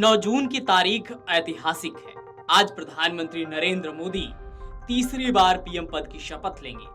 9 जून की तारीख ऐतिहासिक है। आज प्रधानमंत्री नरेंद्र मोदी तीसरी बार पीएम पद की शपथ लेंगे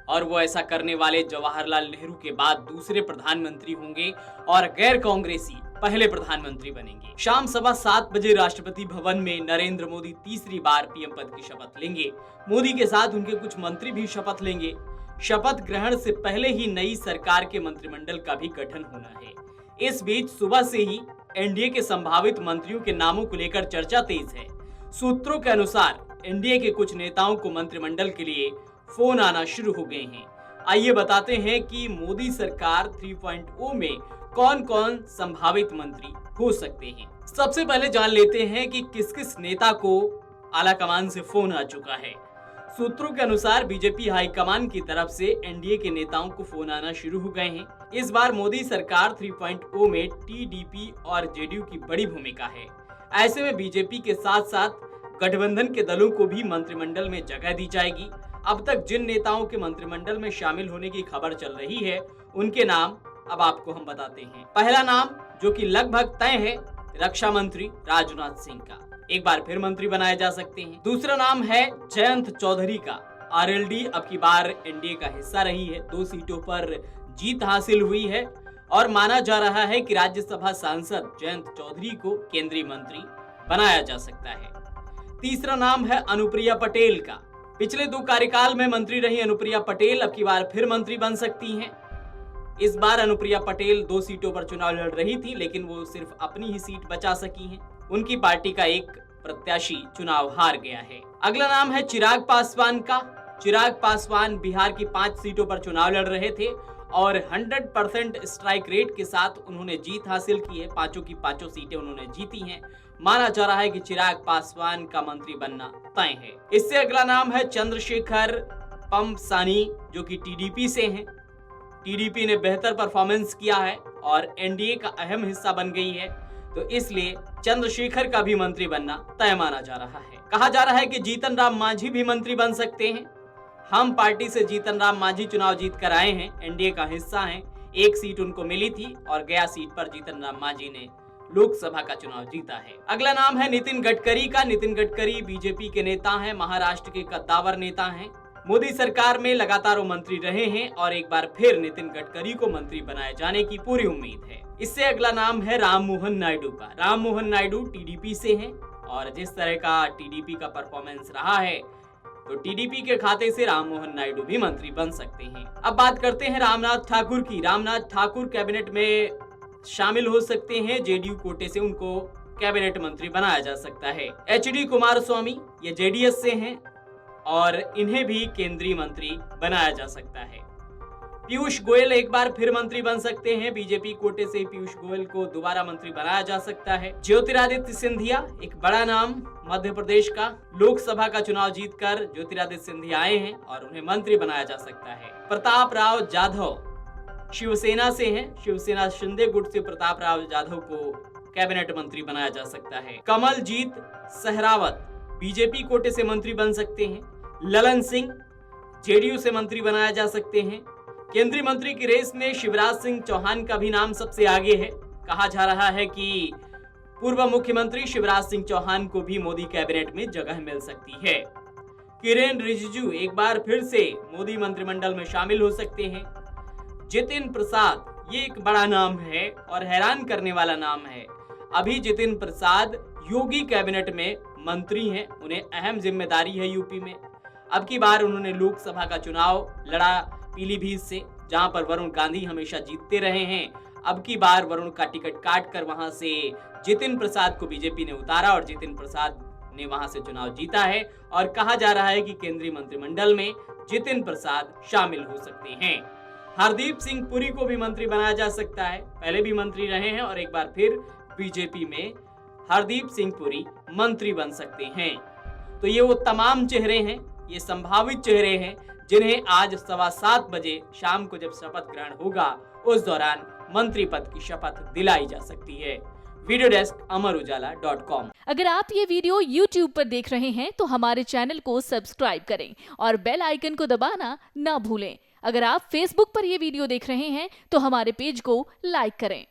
और वो ऐसा करने वाले जवाहरलाल नेहरू के बाद दूसरे प्रधानमंत्री होंगे और गैर कांग्रेसी पहले प्रधानमंत्री बनेंगे। शाम 7:15 बजे राष्ट्रपति भवन में नरेंद्र मोदी तीसरी बार पीएम पद की शपथ लेंगे। मोदी के साथ उनके कुछ मंत्री भी शपथ लेंगे। शपथ ग्रहण से पहले ही नई सरकार के मंत्रिमंडल का भी गठन होना है। इस बीच सुबह से ही एनडीए के संभावित मंत्रियों के नामों को लेकर चर्चा तेज है। सूत्रों के अनुसार एनडीए के कुछ नेताओं को मंत्रिमंडल के लिए फोन आना शुरू हो गए हैं। आइए बताते हैं कि मोदी सरकार 3.0 में कौन कौन संभावित मंत्री हो सकते हैं। सबसे पहले जान लेते हैं कि किस किस नेता को आला कमान से फोन आ चुका है। सूत्रों के अनुसार बीजेपी हाईकमान की तरफ से एनडीए के नेताओं को फोन आना शुरू हो गए हैं। इस बार मोदी सरकार 3.0 में टीडीपी और जेडीयू की बड़ी भूमिका है। ऐसे में बीजेपी के साथ साथ गठबंधन के दलों को भी मंत्रिमंडल में जगह दी जाएगी। अब तक जिन नेताओं के मंत्रिमंडल में शामिल होने की खबर चल रही है, उनके नाम अब आपको हम बताते हैं। पहला नाम जो कि लगभग तय है, रक्षा मंत्री राजनाथ सिंह का एक बार फिर मंत्री बनाए जा सकते हैं। दूसरा नाम है जयंत चौधरी का। आरएलडी अब की बार एनडीए का हिस्सा रही है, 2 सीटों पर जीत हासिल हुई है और माना जा रहा है कि राज्यसभा सांसद जयंत चौधरी को केंद्रीय मंत्री बनाया जा सकता है। तीसरा नाम है अनुप्रिया पटेल का। पिछले 2 कार्यकाल में मंत्री रही अनुप्रिया पटेल अब की बार फिर मंत्री बन सकती हैं। इस बार अनुप्रिया पटेल 2 सीटों पर चुनाव लड़ रही थी, लेकिन वो सिर्फ अपनी ही सीट बचा सकी हैं। उनकी पार्टी का एक प्रत्याशी चुनाव हार गया है। अगला नाम है चिराग पासवान का। चिराग पासवान बिहार की 5 सीटों पर चुनाव लड़ रहे थे और 100% स्ट्राइक रेट के साथ उन्होंने जीत हासिल की है। 5 की 5 सीटें उन्होंने जीती हैं। माना जा रहा है कि चिराग पासवान का मंत्री बनना तय है। इससे अगला नाम है चंद्रशेखर पम्पसानी, जो कि टीडीपी से हैं। टीडीपी ने बेहतर परफॉर्मेंस किया है और एनडीए का अहम हिस्सा बन गई है, तो इसलिए चंद्रशेखर का भी मंत्री बनना तय माना जा रहा है। कहा जा रहा है कि जीतन राम मांझी भी मंत्री बन सकते हैं। हम पार्टी से जीतन राम मांझी चुनाव जीत कर आए हैं, एनडीए का हिस्सा हैं। 1 सीट उनको मिली थी और गया सीट पर जीतन राम मांझी ने लोकसभा का चुनाव जीता है। अगला नाम है नितिन गडकरी का। नितिन गडकरी बीजेपी के नेता हैं, महाराष्ट्र के कद्दावर नेता हैं। मोदी सरकार में लगातार वो मंत्री रहे हैं और एक बार फिर नितिन गडकरी को मंत्री बनाए जाने की पूरी उम्मीद है। इससे अगला नाम है राम मोहन नायडू का। राम मोहन नायडू टीडीपी से हैं और जिस तरह का टीडीपी का परफॉर्मेंस रहा है, तो टीडीपी के खाते से राम मोहन नायडू भी मंत्री बन सकते हैं। अब बात करते हैं रामनाथ ठाकुर की। रामनाथ ठाकुर कैबिनेट में शामिल हो सकते हैं। जेडीयू कोटे से उनको कैबिनेट मंत्री बनाया जा सकता है। एचडी कुमारस्वामी ये जेडीएस से हैं और इन्हें भी केंद्रीय मंत्री बनाया जा सकता है। पीयूष गोयल एक बार फिर मंत्री बन सकते हैं। बीजेपी कोटे से पीयूष गोयल को दोबारा मंत्री बनाया जा सकता है। ज्योतिरादित्य सिंधिया एक बड़ा नाम, मध्य प्रदेश का। लोकसभा का चुनाव जीतकर ज्योतिरादित्य सिंधिया आए हैं और उन्हें मंत्री बनाया जा सकता है। प्रताप राव जाधव शिवसेना से हैं। शिवसेना शिंदे गुट से प्रताप राव जाधव को कैबिनेट मंत्री बनाया जा सकता है। कमलजीत सहरावत बीजेपी कोटे से मंत्री बन सकते हैं। ललन सिंह जेडीयू से मंत्री बनाया जा सकते हैं। केंद्रीय मंत्री की रेस में शिवराज सिंह चौहान का भी नाम सबसे आगे है। कहा जा रहा है कि पूर्व मुख्यमंत्री शिवराज सिंह चौहान को भी मोदी कैबिनेट में जगह मिल सकती है। किरेन रिजिजू एक बार फिर से मोदी मंत्रिमंडल में शामिल हो सकते हैं। जितिन प्रसाद ये एक बड़ा नाम है और हैरान करने वाला नाम है। अभी जितिन प्रसाद योगी कैबिनेट में मंत्री हैं, उन्हें अहम जिम्मेदारी है यूपी में। अब की बार उन्होंने लोकसभा का चुनाव लड़ा पीलीभीत से, जहां पर वरुण गांधी हमेशा जीतते रहे हैं। अब की बार वरुण का टिकट काट कर वहां से जितिन प्रसाद को बीजेपी ने उतारा और जितिन प्रसाद ने वहां से चुनाव जीता है और कहा जा रहा है कि केंद्रीय मंत्रिमंडल में जितिन प्रसाद शामिल हो सकते हैं। हरदीप सिंह पुरी को भी मंत्री बनाया जा सकता है। पहले भी मंत्री रहे हैं और एक बार फिर बीजेपी में हरदीप सिंह पुरी मंत्री बन सकते हैं। तो ये वो तमाम चेहरे हैं, ये संभावित चेहरे हैं जिन्हें आज 7:15 बजे शाम को जब शपथ ग्रहण होगा, उस दौरान मंत्री पद की शपथ दिलाई जा सकती है। वीडियो डेस्क अमरुजाला.com। अगर आप ये वीडियो YouTube पर देख रहे हैं तो हमारे चैनल को सब्सक्राइब करें और बेल आइकन को दबाना ना भूलें। अगर आप Facebook पर ये वीडियो देख रहे हैं तो हमारे पेज को लाइक करें।